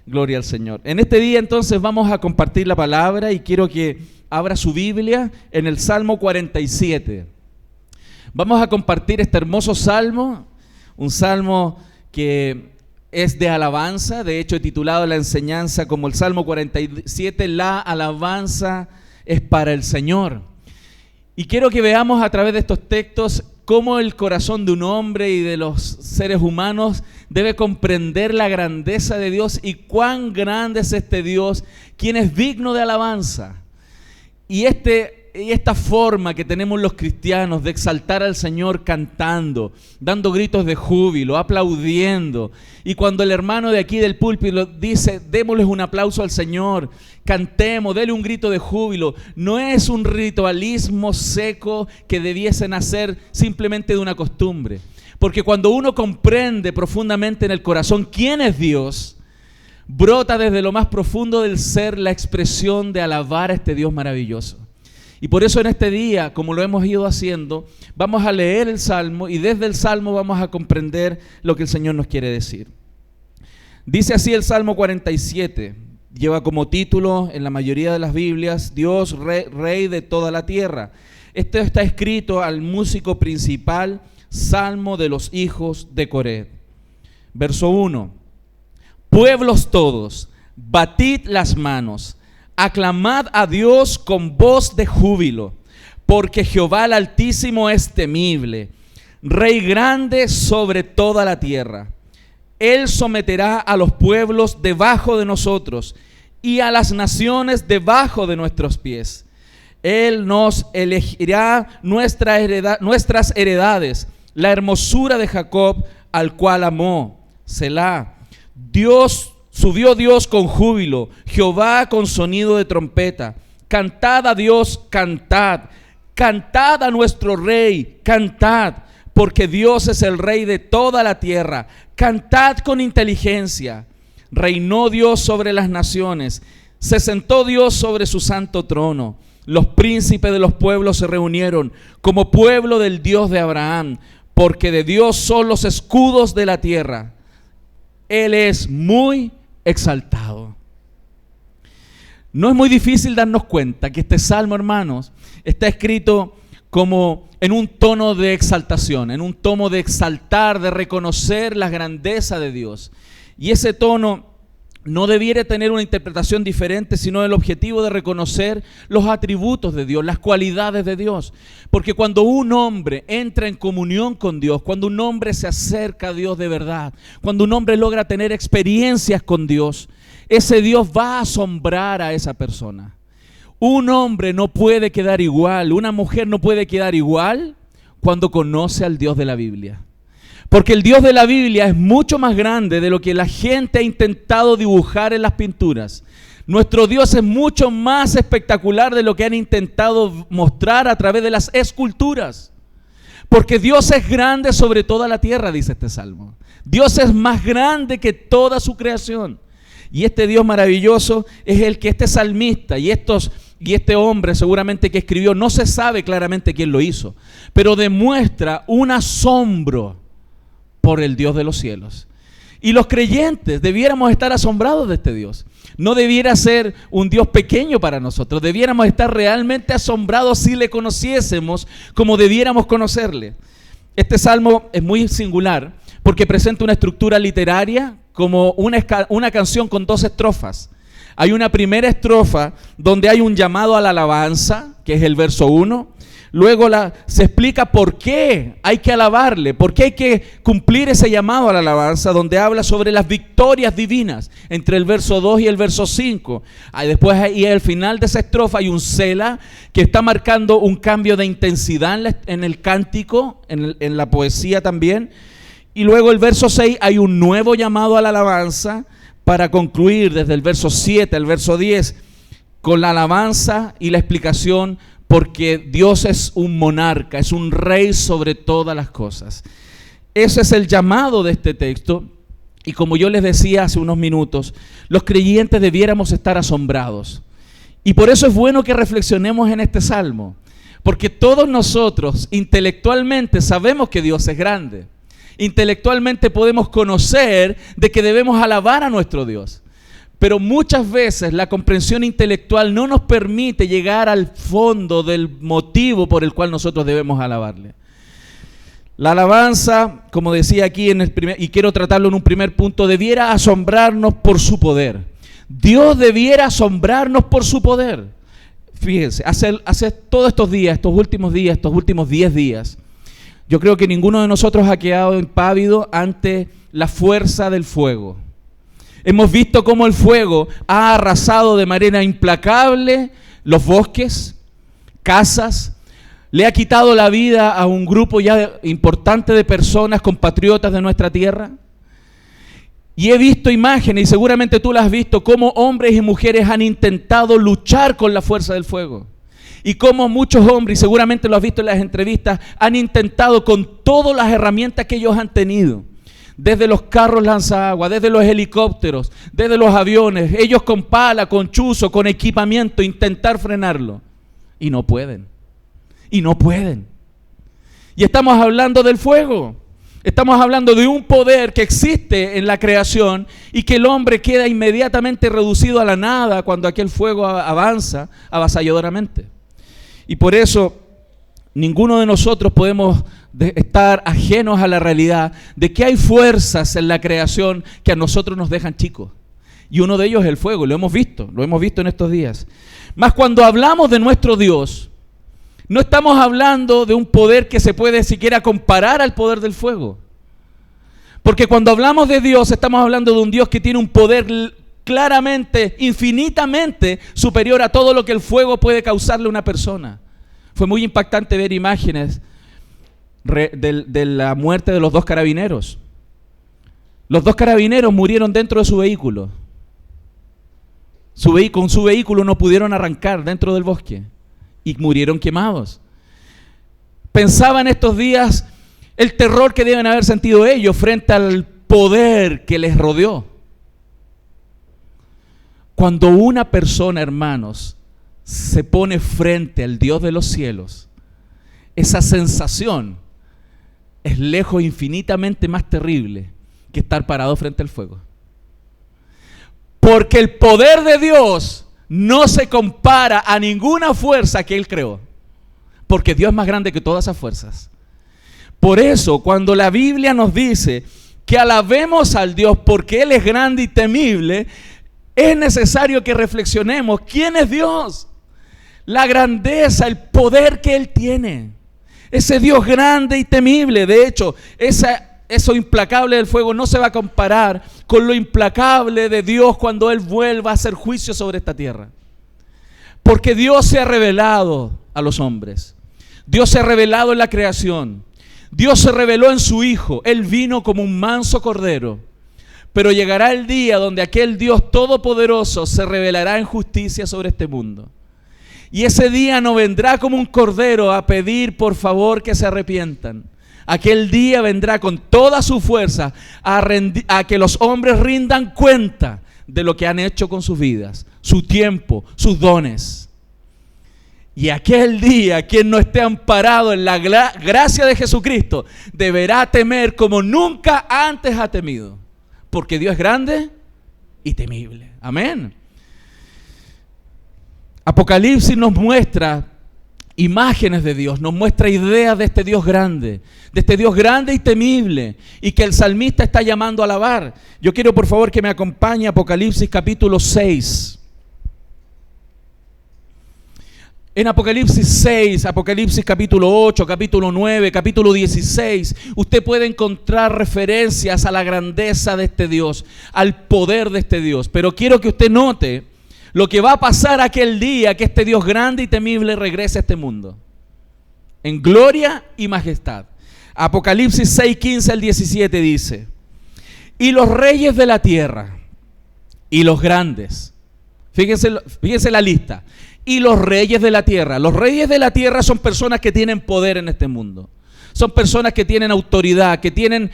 Gloria al Señor. En este día entonces vamos a compartir la palabra y quiero que abra su Biblia en el Salmo 47. Vamos a compartir este hermoso salmo, un salmo que es de alabanza. De hecho, he titulado la enseñanza como el Salmo 47, la alabanza es para el Señor. Y quiero que veamos a través de estos textos cómo el corazón de un hombre y de los seres humanos debe comprender la grandeza de Dios y cuán grande es este Dios, quien es digno de alabanza. Y esta forma que tenemos los cristianos de exaltar al Señor cantando, dando gritos de júbilo, aplaudiendo. Y cuando el hermano de aquí del púlpito dice, démosles un aplauso al Señor, cantemos, déle un grito de júbilo, no es un ritualismo seco que debiese nacer simplemente de una costumbre. Porque cuando uno comprende profundamente en el corazón quién es Dios, brota desde lo más profundo del ser la expresión de alabar a este Dios maravilloso. Y por eso en este día, como lo hemos ido haciendo, vamos a leer el Salmo y desde el Salmo vamos a comprender lo que el Señor nos quiere decir. Dice así el Salmo 47, lleva como título en la mayoría de las Biblias, Dios Rey de toda la tierra. Esto está escrito al músico principal, Salmo de los hijos de Coré. Verso 1, pueblos todos, batid las manos, aclamad a Dios con voz de júbilo, porque Jehová el Altísimo es temible, Rey grande sobre toda la tierra. Él someterá a los pueblos debajo de nosotros y a las naciones debajo de nuestros pies. Él nos elegirá nuestras heredades, la hermosura de Jacob, al cual amó. Selah. Subió Dios con júbilo, Jehová con sonido de trompeta. Cantad a Dios, cantad. Cantad a nuestro Rey, cantad, porque Dios es el Rey de toda la tierra. Cantad con inteligencia. Reinó Dios sobre las naciones, se sentó Dios sobre su santo trono. Los príncipes de los pueblos se reunieron como pueblo del Dios de Abraham, porque de Dios son los escudos de la tierra. Él es muy exaltado. No es muy difícil darnos cuenta que este salmo, hermanos, está escrito como en un tono de exaltación, en un tono de exaltar, de reconocer la grandeza de Dios. Y ese tono no debiera tener una interpretación diferente, sino el objetivo de reconocer los atributos de Dios, las cualidades de Dios. Porque cuando un hombre entra en comunión con Dios, cuando un hombre se acerca a Dios de verdad, cuando un hombre logra tener experiencias con Dios, ese Dios va a asombrar a esa persona. Un hombre no puede quedar igual, una mujer no puede quedar igual cuando conoce al Dios de la Biblia. Porque el Dios de la Biblia es mucho más grande de lo que la gente ha intentado dibujar en las pinturas. Nuestro Dios es mucho más espectacular de lo que han intentado mostrar a través de las esculturas. Porque Dios es grande sobre toda la tierra, dice este salmo. Dios es más grande que toda su creación. Y este Dios maravilloso es el que este salmista y este hombre seguramente que escribió, no se sabe claramente quién lo hizo, pero demuestra un asombro por el Dios de los cielos. Y los creyentes debiéramos estar asombrados de este Dios. No debiera ser un Dios pequeño para nosotros. Debiéramos estar realmente asombrados si le conociésemos como debiéramos conocerle. Este salmo es muy singular porque presenta una estructura literaria como una canción con 2 estrofas. Hay una primera estrofa donde hay un llamado a la alabanza, que es el verso 1. Luego se explica por qué hay que alabarle, por qué hay que cumplir ese llamado a la alabanza, donde habla sobre las victorias divinas, entre el verso 2 y el verso 5. Después, y al final de esa estrofa hay un Selah, que está marcando un cambio de intensidad en el cántico, en la poesía también. Y luego el verso 6 hay un nuevo llamado a la alabanza, para concluir desde el verso 7 al verso 10, con la alabanza y la explicación, porque Dios es un monarca, es un rey sobre todas las cosas. Ese es el llamado de este texto. Y como yo les decía hace unos minutos, los creyentes debiéramos estar asombrados. Y por eso es bueno que reflexionemos en este salmo. Porque todos nosotros intelectualmente sabemos que Dios es grande. Intelectualmente podemos conocer de que debemos alabar a nuestro Dios. Pero muchas veces la comprensión intelectual no nos permite llegar al fondo del motivo por el cual nosotros debemos alabarle. La alabanza, como decía aquí y quiero tratarlo en un primer punto, debiera asombrarnos por su poder. Dios debiera asombrarnos por su poder. Fíjense, hace todos estos días, estos últimos 10 días, yo creo que ninguno de nosotros ha quedado impávido ante la fuerza del fuego. Hemos visto cómo el fuego ha arrasado de manera implacable los bosques, casas, le ha quitado la vida a un grupo ya importante de personas, compatriotas de nuestra tierra. Y he visto imágenes, y seguramente tú las has visto, cómo hombres y mujeres han intentado luchar con la fuerza del fuego. Y cómo muchos hombres, y seguramente lo has visto en las entrevistas, han intentado con todas las herramientas que ellos han tenido. Desde los carros lanzaagua, desde los helicópteros, desde los aviones, ellos con pala, con chuzo, con equipamiento, intentar frenarlo. Y no pueden. Y no pueden. Y estamos hablando del fuego. Estamos hablando de un poder que existe en la creación y que el hombre queda inmediatamente reducido a la nada cuando aquel fuego avanza avasalladoramente. Y por eso ninguno de nosotros podemos estar ajenos a la realidad de que hay fuerzas en la creación que a nosotros nos dejan chicos. Y uno de ellos es el fuego, lo hemos visto en estos días. Mas cuando hablamos de nuestro Dios, no estamos hablando de un poder que se puede siquiera comparar al poder del fuego. Porque cuando hablamos de Dios, estamos hablando de un Dios que tiene un poder claramente, infinitamente superior a todo lo que el fuego puede causarle a una persona. Fue muy impactante ver imágenes de la muerte de los 2 carabineros. Los 2 carabineros murieron dentro de su vehículo. Con su vehículo no pudieron arrancar dentro del bosque. Y murieron quemados. Pensaba en estos días el terror que deben haber sentido ellos frente al poder que les rodeó. Cuando una persona, hermanos, se pone frente al Dios de los cielos, esa sensación es lejos infinitamente más terrible que estar parado frente al fuego. Porque el poder de Dios no se compara a ninguna fuerza que Él creó. Porque Dios es más grande que todas esas fuerzas. Por eso, cuando la Biblia nos dice que alabemos al Dios porque Él es grande y temible, es necesario que reflexionemos quién es Dios. La grandeza, el poder que Él tiene. Ese Dios grande y temible. De hecho, eso implacable del fuego no se va a comparar con lo implacable de Dios cuando Él vuelva a hacer juicio sobre esta tierra. Porque Dios se ha revelado a los hombres. Dios se ha revelado en la creación. Dios se reveló en su Hijo. Él vino como un manso cordero. Pero llegará el día donde aquel Dios todopoderoso se revelará en justicia sobre este mundo. Y ese día no vendrá como un cordero a pedir por favor que se arrepientan. Aquel día vendrá con toda su fuerza a que los hombres rindan cuenta de lo que han hecho con sus vidas, su tiempo, sus dones. Y aquel día, quien no esté amparado en la gracia de Jesucristo, deberá temer como nunca antes ha temido. Porque Dios es grande y temible. Amén. Apocalipsis nos muestra imágenes de Dios, nos muestra ideas de este Dios grande y temible, y que el salmista está llamando a alabar. Yo quiero por favor que me acompañe a Apocalipsis capítulo 6. En Apocalipsis 6, Apocalipsis capítulo 8, capítulo 9, capítulo 16, usted puede encontrar referencias a la grandeza de este Dios, al poder de este Dios. Pero quiero que usted note lo que va a pasar aquel día que este Dios grande y temible regrese a este mundo, en gloria y majestad. Apocalipsis 6, 15 al 17 dice: y los reyes de la tierra y los grandes, fíjense la lista. Y los reyes de la tierra. Los reyes de la tierra son personas que tienen poder en este mundo. Son personas que tienen autoridad, que tienen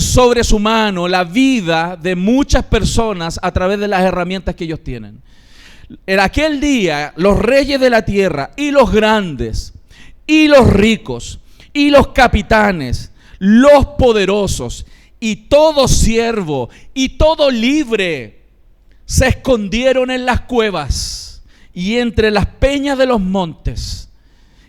sobre su mano la vida de muchas personas a través de las herramientas que ellos tienen. En aquel día, los reyes de la tierra y los grandes, y los ricos, y los capitanes, los poderosos, y todo siervo, y todo libre, se escondieron en las cuevas y entre las peñas de los montes,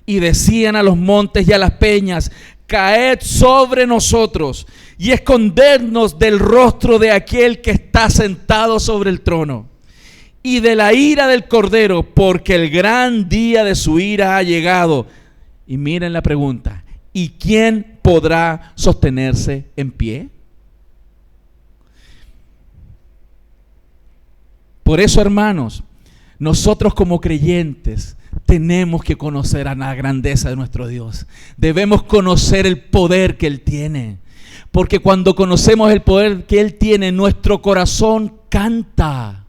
y decían a los montes y a las peñas: caed sobre nosotros y escondernos del rostro de aquel que está sentado sobre el trono y de la ira del Cordero, porque el gran día de su ira ha llegado. Y miren la pregunta: ¿y quién podrá sostenerse en pie? Por eso, hermanos, nosotros como creyentes tenemos que conocer a la grandeza de nuestro Dios. Debemos conocer el poder que Él tiene. Porque cuando conocemos el poder que Él tiene, nuestro corazón canta.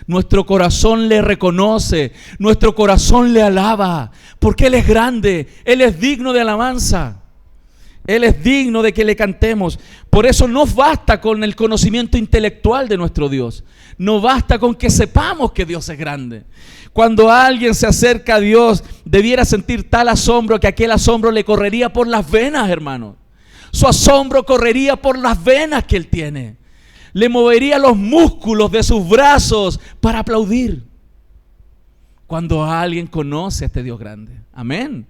Nuestro corazón le reconoce. Nuestro corazón le alaba. Porque Él es grande. Él es digno de alabanza. Él es digno de que le cantemos. Por eso no basta con el conocimiento intelectual de nuestro Dios. No basta con que sepamos que Dios es grande. Cuando alguien se acerca a Dios, debiera sentir tal asombro que aquel asombro le correría por las venas, hermano. Su asombro correría por las venas que Él tiene. Le movería los músculos de sus brazos para aplaudir. Cuando alguien conoce a este Dios grande. Amén.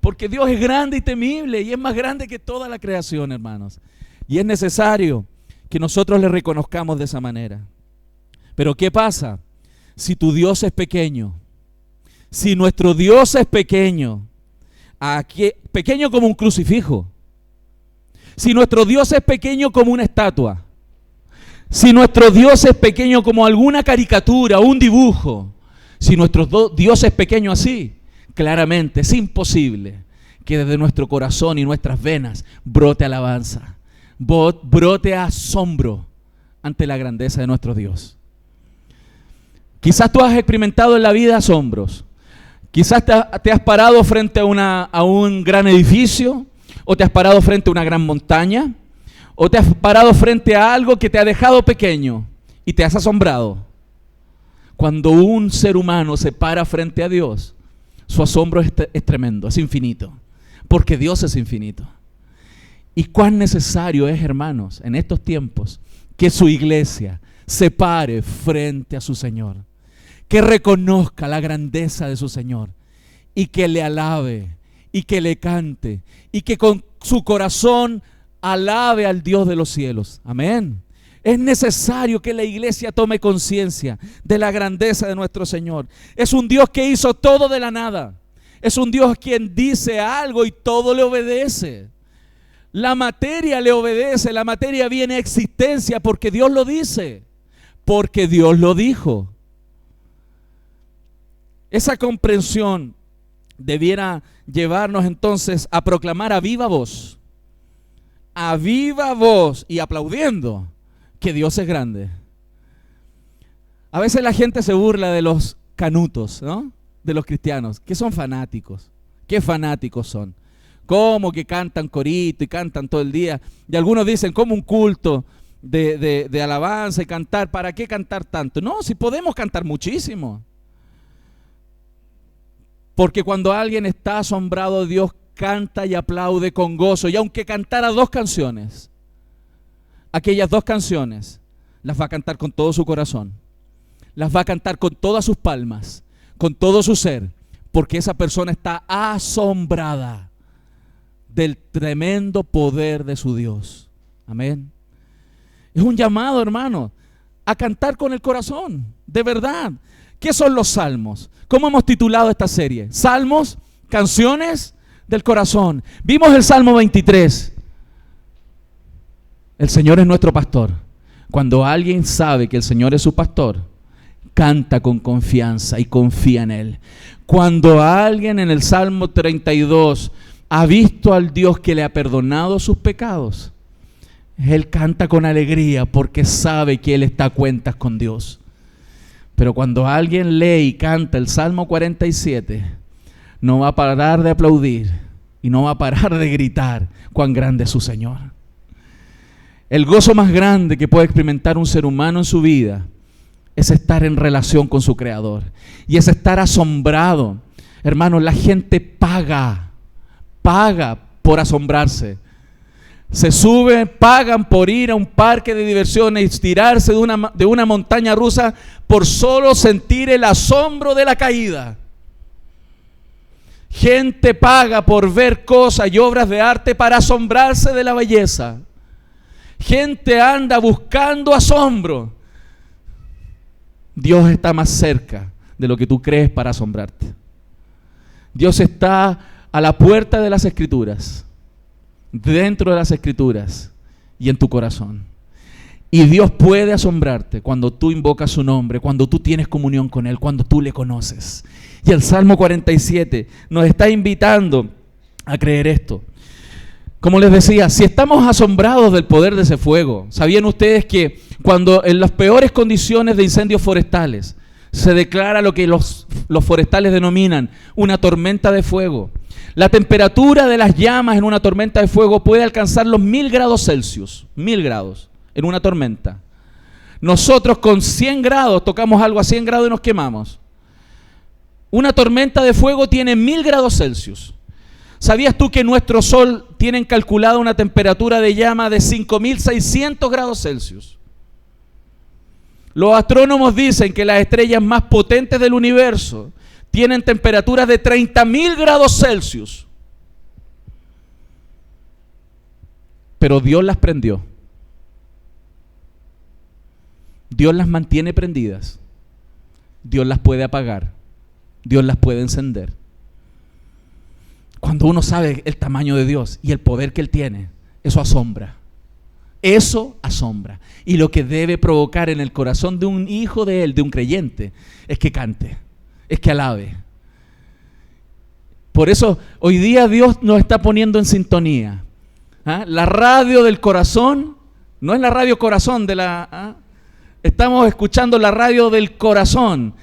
Porque Dios es grande y temible y es más grande que toda la creación, hermanos. Y es necesario que nosotros le reconozcamos de esa manera. Pero ¿qué pasa si tu Dios es pequeño? Si nuestro Dios es pequeño, pequeño como un crucifijo. Si nuestro Dios es pequeño como una estatua. Si nuestro Dios es pequeño como alguna caricatura, un dibujo. Si nuestro Dios es pequeño así, claramente es imposible que desde nuestro corazón y nuestras venas brote alabanza, brote asombro ante la grandeza de nuestro Dios. Quizás tú has experimentado en la vida asombros. Quizás te has parado frente a un gran edificio, o te has parado frente a una gran montaña, o te has parado frente a algo que te ha dejado pequeño y te has asombrado. Cuando un ser humano se para frente a Dios, su asombro es tremendo, es infinito, porque Dios es infinito. Y cuán necesario es, hermanos, en estos tiempos, que su iglesia se pare frente a su Señor, que reconozca la grandeza de su Señor y que le alabe y que le cante y que con su corazón alabe al Dios de los cielos. Amén. Es necesario que la iglesia tome conciencia de la grandeza de nuestro Señor. Es un Dios que hizo todo de la nada. Es un Dios quien dice algo y todo le obedece. La materia le obedece, la materia viene a existencia porque Dios lo dice, porque Dios lo dijo. Esa comprensión debiera llevarnos entonces a proclamar a viva voz y aplaudiendo que Dios es grande. A veces la gente se burla de los canutos, ¿no? De los cristianos, que son fanáticos. ¿Qué fanáticos son? ¿Cómo que cantan corito y cantan todo el día? Y algunos dicen, ¿cómo un culto de alabanza y cantar? ¿Para qué cantar tanto? No, si podemos cantar muchísimo. Porque cuando alguien está asombrado de Dios, canta y aplaude con gozo. Y aunque cantara 2 canciones, aquellas 2 canciones las va a cantar con todo su corazón. Las va a cantar con todas sus palmas, con todo su ser, porque esa persona está asombrada del tremendo poder de su Dios. Amén. Es un llamado, hermano, a cantar con el corazón, de verdad. ¿Qué son los salmos? ¿Cómo hemos titulado esta serie? Salmos, canciones del corazón. Vimos el Salmo 23. El Señor es nuestro pastor. Cuando alguien sabe que el Señor es su pastor, canta con confianza y confía en Él. Cuando alguien en el Salmo 32 ha visto al Dios que le ha perdonado sus pecados, él canta con alegría porque sabe que él está a cuentas con Dios. Pero cuando alguien lee y canta el Salmo 47, no va a parar de aplaudir y no va a parar de gritar cuán grande es su Señor. El gozo más grande que puede experimentar un ser humano en su vida es estar en relación con su Creador y es estar asombrado. Hermanos, la gente paga por asombrarse. se suben, pagan por ir a un parque de diversiones y tirarse de una montaña rusa por solo sentir el asombro de la caída. Gente paga por ver cosas y obras de arte para asombrarse de la belleza. Gente anda buscando asombro. Dios está más cerca de lo que tú crees para asombrarte. Dios está a la puerta de las Escrituras, dentro de las Escrituras y en tu corazón. Y Dios puede asombrarte cuando tú invocas su nombre, cuando tú tienes comunión con Él, cuando tú le conoces. Y el Salmo 47 nos está invitando a creer esto. Como les decía, si estamos asombrados del poder de ese fuego, ¿sabían ustedes que cuando en las peores condiciones de incendios forestales se declara lo que los forestales denominan una tormenta de fuego? La temperatura de las llamas en una tormenta de fuego puede alcanzar los 1000 grados Celsius, 1000 grados en una tormenta. Nosotros con 100 grados tocamos algo a 100 grados y nos quemamos. Una tormenta de fuego tiene 1000 grados Celsius. ¿Sabías tú que nuestro Sol tiene calculada una temperatura de llama de 5600 grados Celsius? Los astrónomos dicen que las estrellas más potentes del universo tienen temperaturas de 30.000 grados Celsius. Pero Dios las prendió. Dios las mantiene prendidas. Dios las puede apagar. Dios las puede encender. Cuando uno sabe el tamaño de Dios y el poder que Él tiene, eso asombra. Eso asombra. Y lo que debe provocar en el corazón de un hijo de Él, de un creyente, es que cante, es que alabe. Por eso hoy día Dios nos está poniendo en sintonía. La radio del corazón, no es la radio corazón de la... Estamos escuchando la radio del corazón,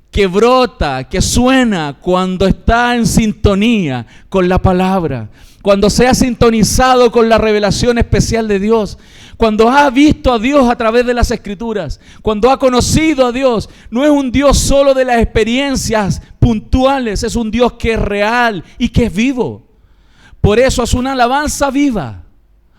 que brota, que suena cuando está en sintonía con la palabra, cuando se ha sintonizado con la revelación especial de Dios, cuando ha visto a Dios a través de las Escrituras, cuando ha conocido a Dios. No es un Dios solo de las experiencias puntuales, es un Dios que es real y que es vivo. Por eso es una alabanza viva,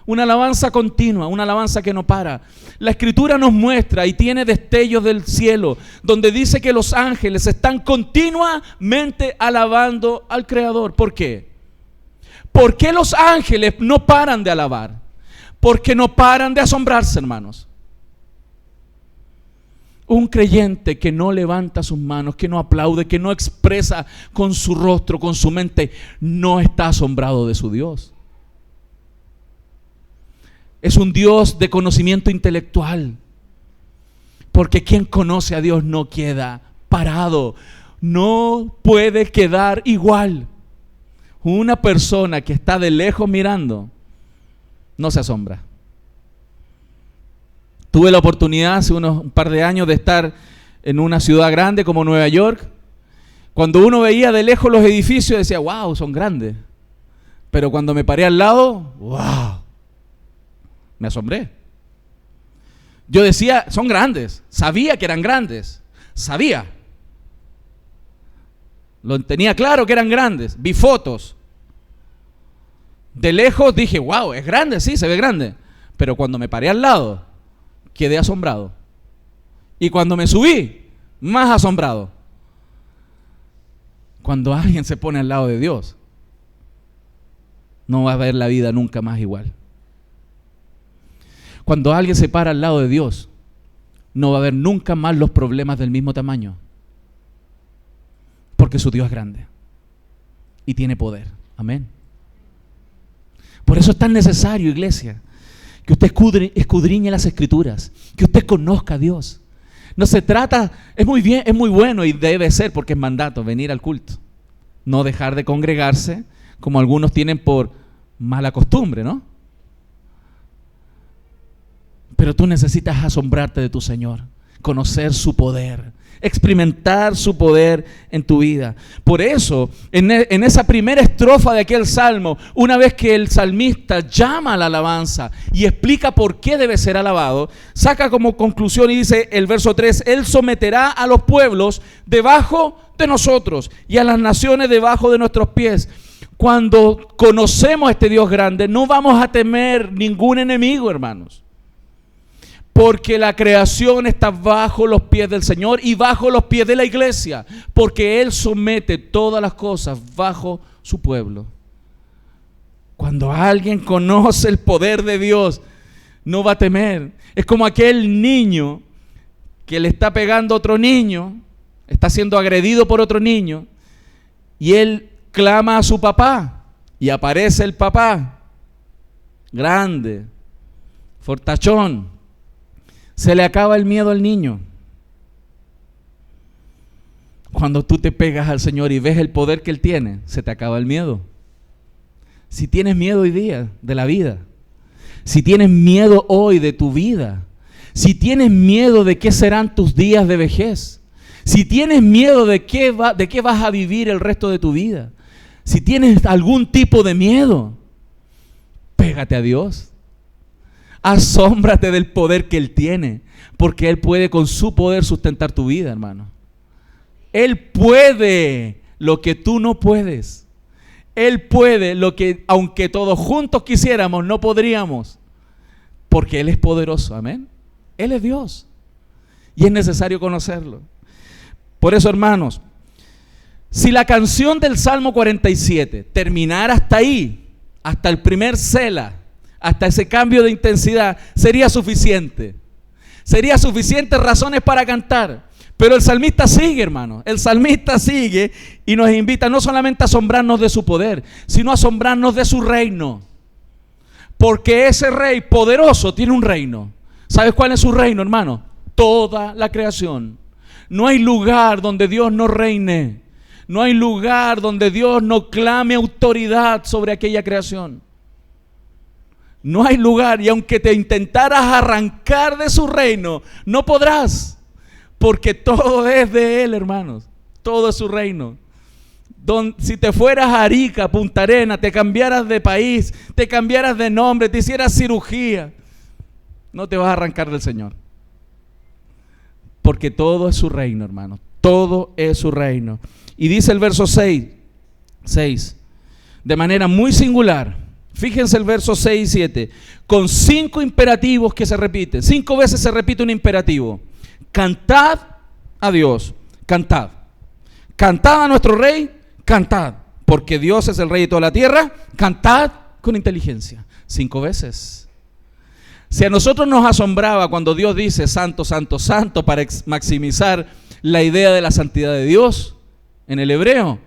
una alabanza continua, una alabanza que no para. La Escritura nos muestra y tiene destellos del cielo, donde dice que los ángeles están continuamente alabando al Creador. ¿Por qué? ¿Por qué los ángeles no paran de alabar? Porque no paran de asombrarse, hermanos. Un creyente que no levanta sus manos, que no aplaude, que no expresa con su rostro, con su mente, no está asombrado de su Dios. Es un Dios de conocimiento intelectual. Porque quien conoce a Dios no queda parado, no puede quedar igual. Una persona que está de lejos mirando no se asombra. Tuve la oportunidad hace un par de años de estar en una ciudad grande como Nueva York. Cuando uno veía de lejos los edificios decía, wow, son grandes. Pero cuando me paré al lado, wow, me asombré. Yo decía, son grandes. Sabía que eran grandes. Sabía. Lo tenía claro que eran grandes. Vi fotos. De lejos dije, wow, es grande, sí, se ve grande. Pero cuando me paré al lado, quedé asombrado. Y cuando me subí, más asombrado. Cuando alguien se pone al lado de Dios, no va a ver la vida nunca más igual. Cuando alguien se para al lado de Dios, no va a haber nunca más los problemas del mismo tamaño. Porque su Dios es grande y tiene poder. Amén. Por eso es tan necesario, iglesia, que usted escudriñe las Escrituras, que usted conozca a Dios. No se trata, es muy bien, es muy bueno y debe ser, porque es mandato, venir al culto. No dejar de congregarse, como algunos tienen por mala costumbre, ¿no? Pero tú necesitas asombrarte de tu Señor, conocer su poder, experimentar su poder en tu vida. Por eso, en esa primera estrofa de aquel salmo, una vez que el salmista llama a la alabanza y explica por qué debe ser alabado, saca como conclusión y dice el verso 3, Él someterá a los pueblos debajo de nosotros y a las naciones debajo de nuestros pies. Cuando conocemos a este Dios grande, no vamos a temer ningún enemigo, hermanos. Porque la creación está bajo los pies del Señor y bajo los pies de la iglesia. Porque Él somete todas las cosas bajo su pueblo. Cuando alguien conoce el poder de Dios, no va a temer. Es como aquel niño que le está pegando a otro niño, está siendo agredido por otro niño, y él clama a su papá, y aparece el papá, grande, fortachón. Se le acaba el miedo al niño. Cuando tú te pegas al Señor y ves el poder que Él tiene, se te acaba el miedo. Si tienes miedo hoy día de la vida, si tienes miedo hoy de tu vida, si tienes miedo de qué serán tus días de vejez, si tienes miedo de qué vas a vivir el resto de tu vida, si tienes algún tipo de miedo, pégate a Dios. Asómbrate del poder que Él tiene, porque Él puede con su poder sustentar tu vida, hermano. Él puede lo que tú no puedes. Él puede lo que, aunque todos juntos quisiéramos, no podríamos, porque Él es poderoso, amén. Él es Dios y es necesario conocerlo. Por eso, hermanos, si la canción del Salmo 47 terminara hasta ahí, hasta el primer Selah, hasta ese cambio de intensidad, sería suficiente. Sería suficientes razones para cantar. Pero el salmista sigue, hermano. El salmista sigue y nos invita no solamente a asombrarnos de su poder, sino a asombrarnos de su reino. Porque ese rey poderoso tiene un reino. ¿Sabes cuál es su reino, hermano? Toda la creación. No hay lugar donde Dios no reine. No hay lugar donde Dios no clame autoridad sobre aquella creación. No hay lugar, y aunque te intentaras arrancar de su reino, no podrás. Porque todo es de Él, hermanos. Todo es su reino. Si te fueras a Arica, Punta Arenas, te cambiaras de país, te cambiaras de nombre, te hicieras cirugía, no te vas a arrancar del Señor. Porque todo es su reino, hermano. Todo es su reino. Y dice el verso 6, de manera muy singular. Fíjense el verso 6 y 7. Con 5 imperativos que se repiten. 5 veces se repite un imperativo. Cantad a Dios, cantad. Cantad a nuestro Rey, cantad. Porque Dios es el Rey de toda la tierra, cantad con inteligencia. 5 veces. Si a nosotros nos asombraba cuando Dios dice santo, santo, santo para maximizar la idea de la santidad de Dios en el hebreo,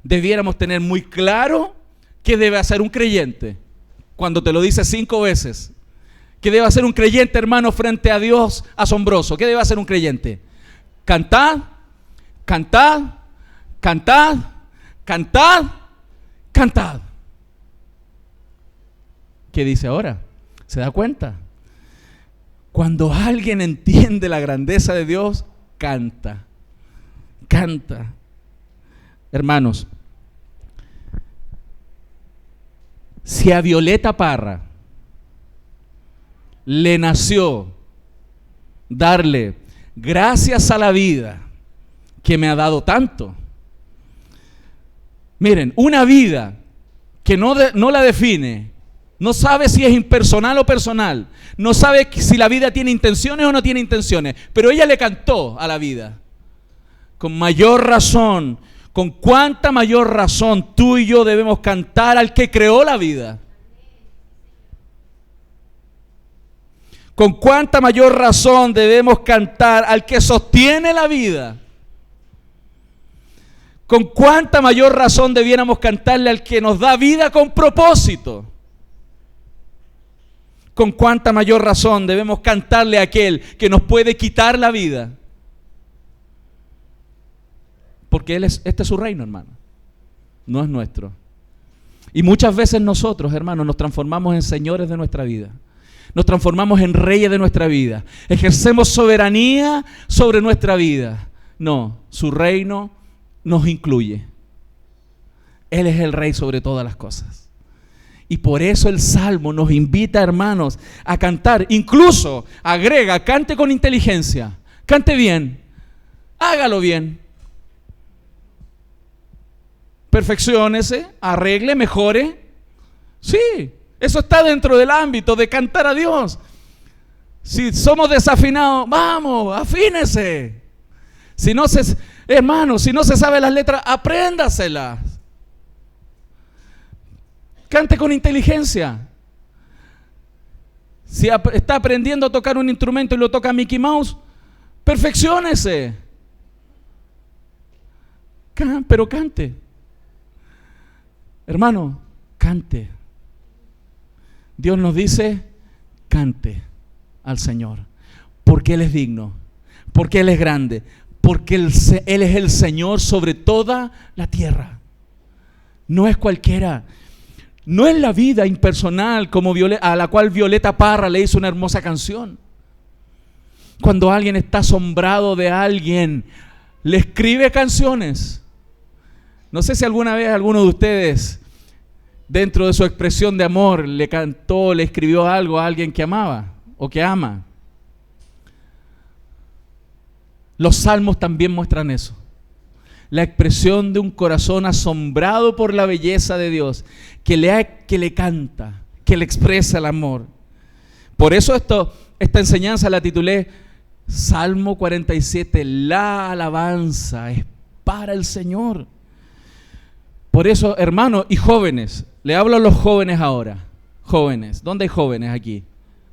debiéramos tener muy claro qué debe hacer un creyente cuando te lo dice 5 veces. ¿Qué debe hacer un creyente, hermano, frente a Dios asombroso? ¿Qué debe hacer un creyente? Cantad, cantad, cantad, cantad, cantad. ¿Qué dice ahora? ¿Se da cuenta? Cuando alguien entiende la grandeza de Dios, canta, canta. Hermanos, si a Violeta Parra le nació darle gracias a la vida que me ha dado tanto. Miren, una vida que no la define, no sabe si es impersonal o personal, no sabe si la vida tiene intenciones o no tiene intenciones, pero ella le cantó a la vida. Con mayor razón, con cuánta mayor razón tú y yo debemos cantar al que creó la vida. Con cuánta mayor razón debemos cantar al que sostiene la vida. Con cuánta mayor razón debiéramos cantarle al que nos da vida con propósito. Con cuánta mayor razón debemos cantarle a aquel que nos puede quitar la vida. Porque este es su reino, hermano. No es nuestro. Y muchas veces nosotros, hermanos, nos transformamos en señores de nuestra vida. Nos transformamos en reyes de nuestra vida. Ejercemos soberanía sobre nuestra vida. No, su reino nos incluye. Él es el rey sobre todas las cosas. Y por eso el Salmo nos invita, hermanos, a cantar. Incluso agrega, cante con inteligencia. Cante bien. Hágalo bien. perfecciónese, arregle, mejore. Sí, eso está dentro del ámbito de cantar a Dios. Si somos desafinados, vamos, afínese. Hermano, si no se sabe las letras, apréndaselas. Cante con inteligencia. Si está aprendiendo a tocar un instrumento y lo toca Mickey Mouse, perfecciónese. Pero cante. Hermano, cante. Dios nos dice, cante al Señor, porque Él es digno, porque Él es grande, porque Él es el Señor sobre toda la tierra. No es cualquiera. No es la vida impersonal como a la cual Violeta Parra le hizo una hermosa canción. Cuando alguien está asombrado de alguien, le escribe canciones. No sé si alguna vez alguno de ustedes, dentro de su expresión de amor, le cantó, le escribió algo a alguien que amaba o que ama. Los salmos también muestran eso. La expresión de un corazón asombrado por la belleza de Dios, que le canta, que le expresa el amor. Por eso esta enseñanza la titulé Salmo 47, la alabanza es para el Señor. Por eso, hermanos y jóvenes, le hablo a los jóvenes ahora. Jóvenes, ¿dónde hay jóvenes aquí?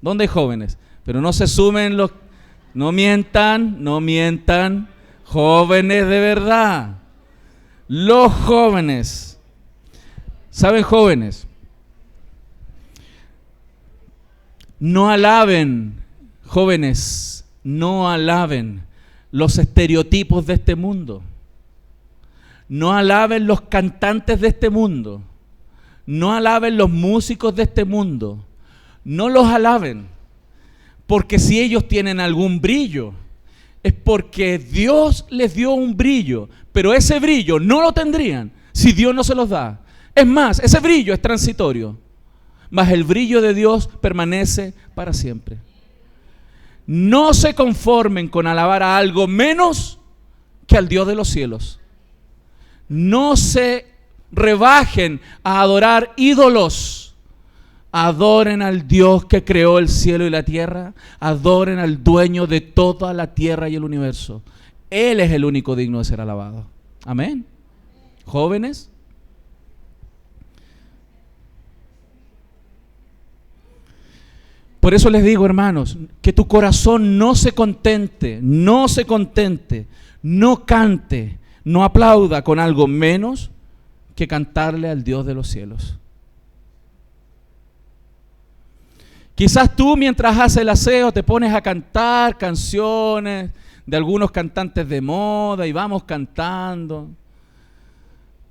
¿Dónde hay jóvenes? Pero no se sumen no mientan. Jóvenes de verdad. Los jóvenes. ¿Saben, jóvenes? No alaben, jóvenes, no alaben los estereotipos de este mundo. No alaben los cantantes de este mundo. No alaben los músicos de este mundo. No los alaben. Porque si ellos tienen algún brillo, es porque Dios les dio un brillo, pero ese brillo no lo tendrían si Dios no se los da. Es más, ese brillo es transitorio, mas el brillo de Dios permanece para siempre. No se conformen con alabar a algo menos que al Dios de los cielos. No se rebajen a adorar ídolos. Adoren al Dios que creó el cielo y la tierra. Adoren al dueño de toda la tierra y el universo. Él es el único digno de ser alabado. Amén. Jóvenes. Por eso les digo, hermanos, que tu corazón no se contente, no cante, no aplauda con algo menos que cantarle al Dios de los cielos. Quizás tú mientras haces el aseo te pones a cantar canciones de algunos cantantes de moda y vamos cantando.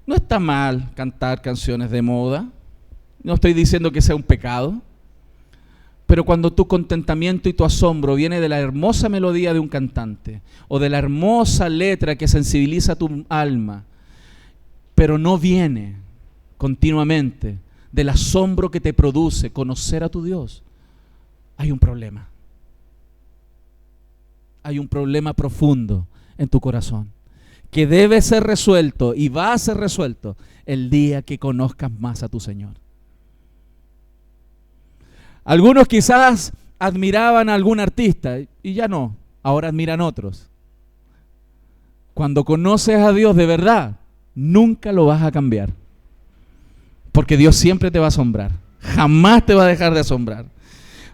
No está mal cantar canciones de moda, no estoy diciendo que sea un pecado, pero cuando tu contentamiento y tu asombro viene de la hermosa melodía de un cantante o de la hermosa letra que sensibiliza tu alma, pero no viene continuamente del asombro que te produce conocer a tu Dios, hay un problema. Hay un problema profundo en tu corazón que debe ser resuelto y va a ser resuelto el día que conozcas más a tu Señor. Algunos quizás admiraban a algún artista y ya no, ahora admiran otros. Cuando conoces a Dios de verdad, nunca lo vas a cambiar, porque Dios siempre te va a asombrar, jamás te va a dejar de asombrar.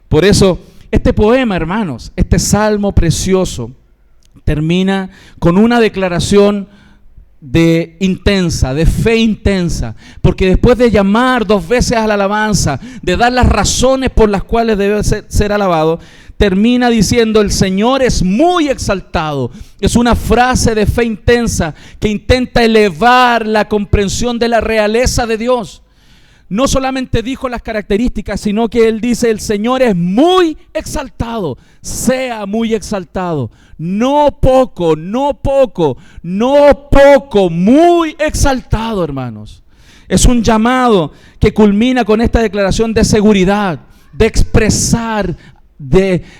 Por eso, este poema, hermanos, este salmo precioso, termina con una declaración de fe intensa, porque después de llamar 2 veces a la alabanza, de dar las razones por las cuales debe ser alabado, termina diciendo: el Señor es muy exaltado. Es una frase de fe intensa que intenta elevar la comprensión de la realeza de Dios. No solamente dijo las características, sino que él dice: el Señor es muy exaltado, sea muy exaltado. No poco, muy exaltado, hermanos. Es un llamado que culmina con esta declaración de seguridad, de expresar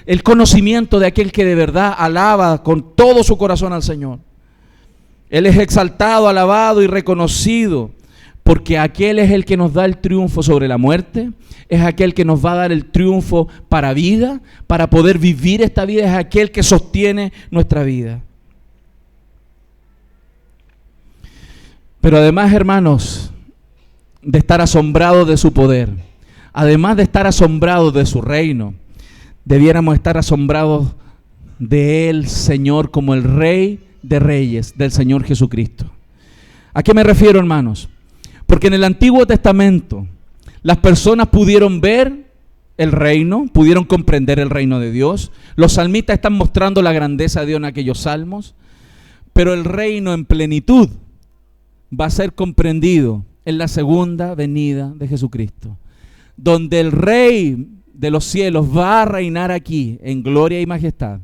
el conocimiento de aquel que de verdad alaba con todo su corazón al Señor. Él es exaltado, alabado y reconocido, porque aquel es el que nos da el triunfo sobre la muerte, es aquel que nos va a dar el triunfo para vida, para poder vivir esta vida, es aquel que sostiene nuestra vida. Pero además, hermanos, de estar asombrados de su poder, además de estar asombrados de su reino, debiéramos estar asombrados de Él, Señor, como el Rey de Reyes, del Señor Jesucristo. ¿A qué me refiero, hermanos? Porque en el Antiguo Testamento las personas pudieron ver el reino, pudieron comprender el reino de Dios. Los salmistas están mostrando la grandeza de Dios en aquellos salmos, pero el reino en plenitud va a ser comprendido en la segunda venida de Jesucristo, donde el Rey de los cielos va a reinar aquí en gloria y majestad.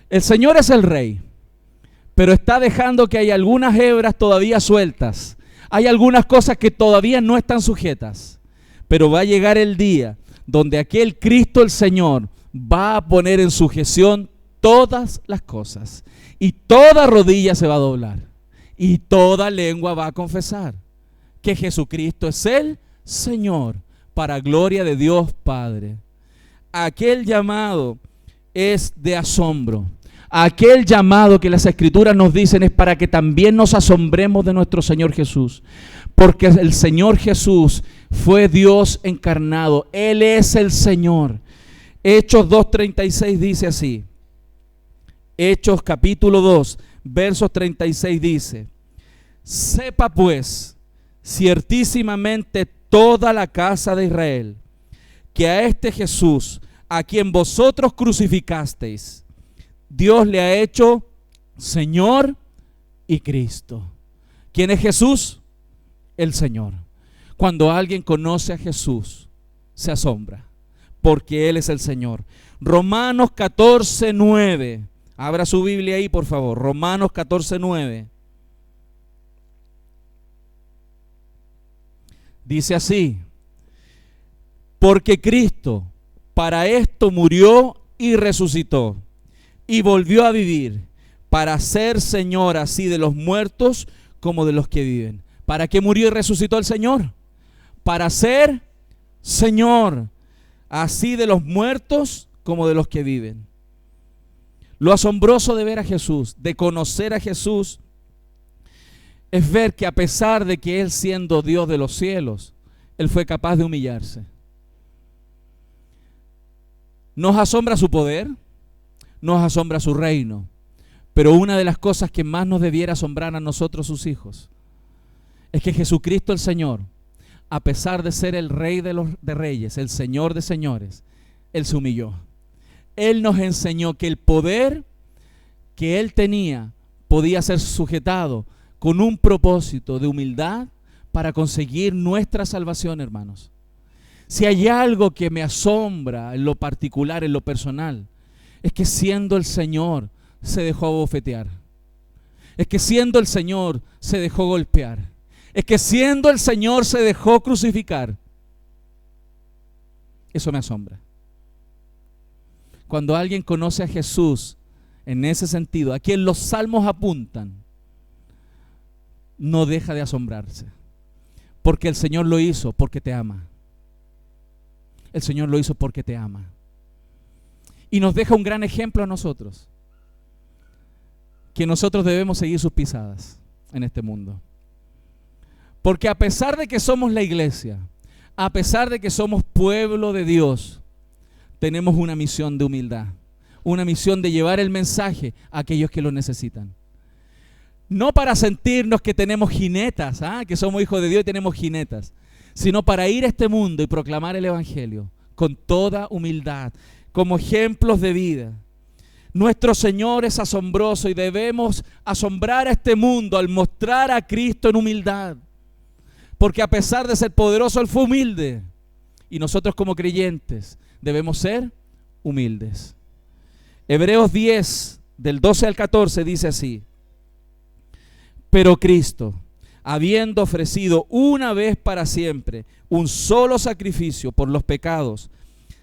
El Señor es el Rey, pero está dejando que hay algunas hebras todavía sueltas. Hay algunas cosas que todavía no están sujetas, pero va a llegar el día donde aquel Cristo el Señor va a poner en sujeción todas las cosas y toda rodilla se va a doblar y toda lengua va a confesar que Jesucristo es el Señor, para gloria de Dios Padre. Aquel llamado es de asombro. Aquel llamado que las Escrituras nos dicen es para que también nos asombremos de nuestro Señor Jesús, porque el Señor Jesús fue Dios encarnado. Él es el Señor. Hechos 2:36 dice así. Hechos capítulo 2, versos 36 dice: sepa pues ciertísimamente toda la casa de Israel que a este Jesús, a quien vosotros crucificasteis, Dios le ha hecho Señor y Cristo. ¿Quién es Jesús? El Señor. Cuando alguien conoce a Jesús, se asombra, porque Él es el Señor. Romanos 14:9. Abra su Biblia ahí, por favor. Romanos 14:9. Dice así: porque Cristo para esto murió y resucitó y volvió a vivir, para ser Señor así de los muertos como de los que viven. ¿Para qué murió y resucitó el Señor? Para ser Señor así de los muertos como de los que viven. Lo asombroso de ver a Jesús, de conocer a Jesús, es ver que a pesar de que Él, siendo Dios de los cielos, Él fue capaz de humillarse. Nos asombra su poder, nos asombra su reino, pero una de las cosas que más nos debiera asombrar a nosotros, sus hijos, es que Jesucristo el Señor, a pesar de ser el Rey de reyes, el Señor de señores, Él se humilló. Él nos enseñó que el poder que Él tenía podía ser sujetado con un propósito de humildad para conseguir nuestra salvación, hermanos. Si hay algo que me asombra en lo particular, en lo personal, es que siendo el Señor se dejó abofetear. Es que siendo el Señor se dejó golpear. Es que siendo el Señor se dejó crucificar. Eso me asombra. Cuando alguien conoce a Jesús en ese sentido, a quien los salmos apuntan, no deja de asombrarse. Porque el Señor lo hizo porque te ama. El Señor lo hizo porque te ama. Y nos deja un gran ejemplo a nosotros, que nosotros debemos seguir sus pisadas en este mundo. Porque a pesar de que somos la iglesia, a pesar de que somos pueblo de Dios, tenemos una misión de humildad, una misión de llevar el mensaje a aquellos que lo necesitan. No para sentirnos que tenemos jinetas, que somos hijos de Dios y tenemos jinetas, sino para ir a este mundo y proclamar el Evangelio con toda humildad, como ejemplos de vida. Nuestro Señor es asombroso y debemos asombrar a este mundo al mostrar a Cristo en humildad. Porque a pesar de ser poderoso, Él fue humilde. Y nosotros como creyentes debemos ser humildes. Hebreos 10, del 12 al 14, dice así: pero Cristo, habiendo ofrecido una vez para siempre un solo sacrificio por los pecados,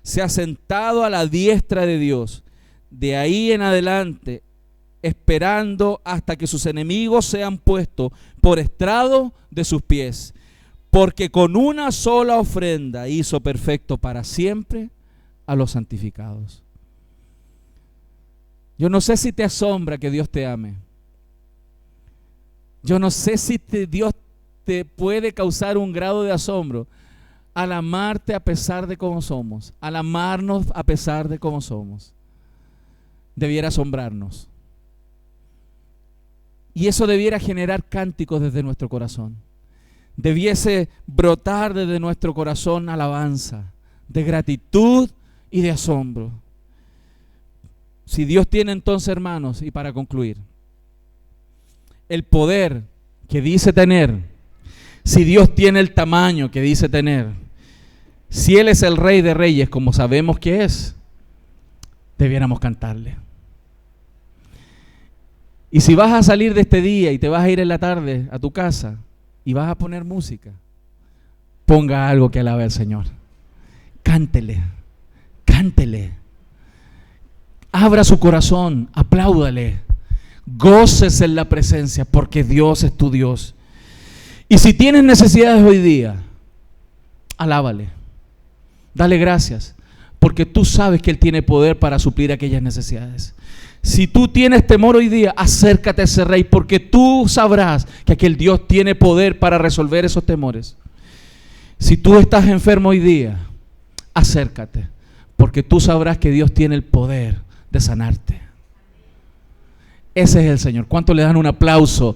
se ha sentado a la diestra de Dios. De ahí en adelante esperando hasta que sus enemigos sean puestos por estrado de sus pies. Porque con una sola ofrenda hizo perfecto para siempre a los santificados. Yo no sé si te asombra que Dios te ame. Yo no sé si Dios te puede causar un grado de asombro al amarte a pesar de cómo somos, al amarnos a pesar de cómo somos. Debiera asombrarnos. Y eso debiera generar cánticos desde nuestro corazón. Debiese brotar desde nuestro corazón alabanza, de gratitud y de asombro. Si Dios tiene entonces, hermanos, y para concluir, el poder que dice tener, si Dios tiene el tamaño que dice tener, si Él es el Rey de Reyes, como sabemos que es, debiéramos cantarle. Y si vas a salir de este día y te vas a ir en la tarde a tu casa y vas a poner música, ponga algo que alabe al Señor. Cántele, cántele. Abra su corazón, apláudale. Gócese en la presencia porque Dios es tu Dios. Y si tienes necesidades hoy día, alábale. Dale gracias porque tú sabes que Él tiene poder para suplir aquellas necesidades. Si tú tienes temor hoy día, acércate a ese Rey porque tú sabrás que aquel Dios tiene poder para resolver esos temores. Si tú estás enfermo hoy día, acércate porque tú sabrás que Dios tiene el poder de sanarte. Ese es el Señor. ¿Cuánto le dan un aplauso